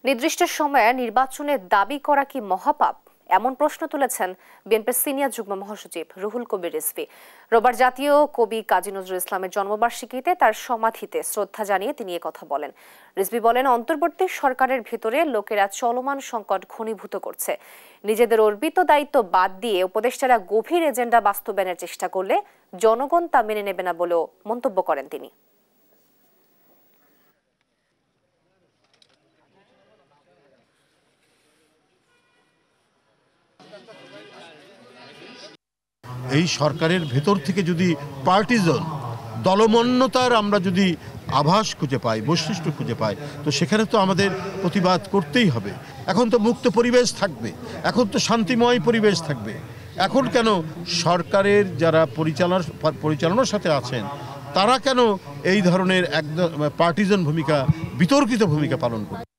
নির্দিষ্ট সময়ে নির্বাচনের দাবি করা কি মহাপাপ? এমন প্রশ্ন তুলেছেন বিএনপির সিনিয়র যুগ্ম মহাসচিব রুহুল কবির রিজভী। রোববার জাতীয় কবি কাজী নজরুল ইসলামের জন্মবার্ষিকীতে তার সমাধিতে শ্রদ্ধা জানিয়ে তিনি একথা বলেন। রিজভী বলেন, অন্তর্বর্তী সরকারের ভেতরে লোকেরা চলমান সংকট ঘনীভূত করছে। নিজেদের অর্পিত দায়িত্ব বাদ দিয়ে উপদেষ্টারা গভীর এজেন্ডা বাস্তবায়নের চেষ্টা করলে জনগণ তা মেনে নেবে না বলেও মন্তব্য করেন তিনি। এই সরকারের ভেতর থেকে যদি পার্টিজন দলমন্যতার আমরা যদি আভাস খুঁজে পাই, বৈশিষ্ট্য খুঁজে পাই, তো সেখানে তো আমাদের প্রতিবাদ করতেই হবে। এখন তো মুক্ত পরিবেশ থাকবে, এখন তো শান্তিময় পরিবেশ থাকবে। এখন কেন সরকারের যারা পরিচালনার সাথে আছেন তারা কেন এই ধরনের একদম পার্টিজন ভূমিকা, বিতর্কিত ভূমিকা পালন করবে?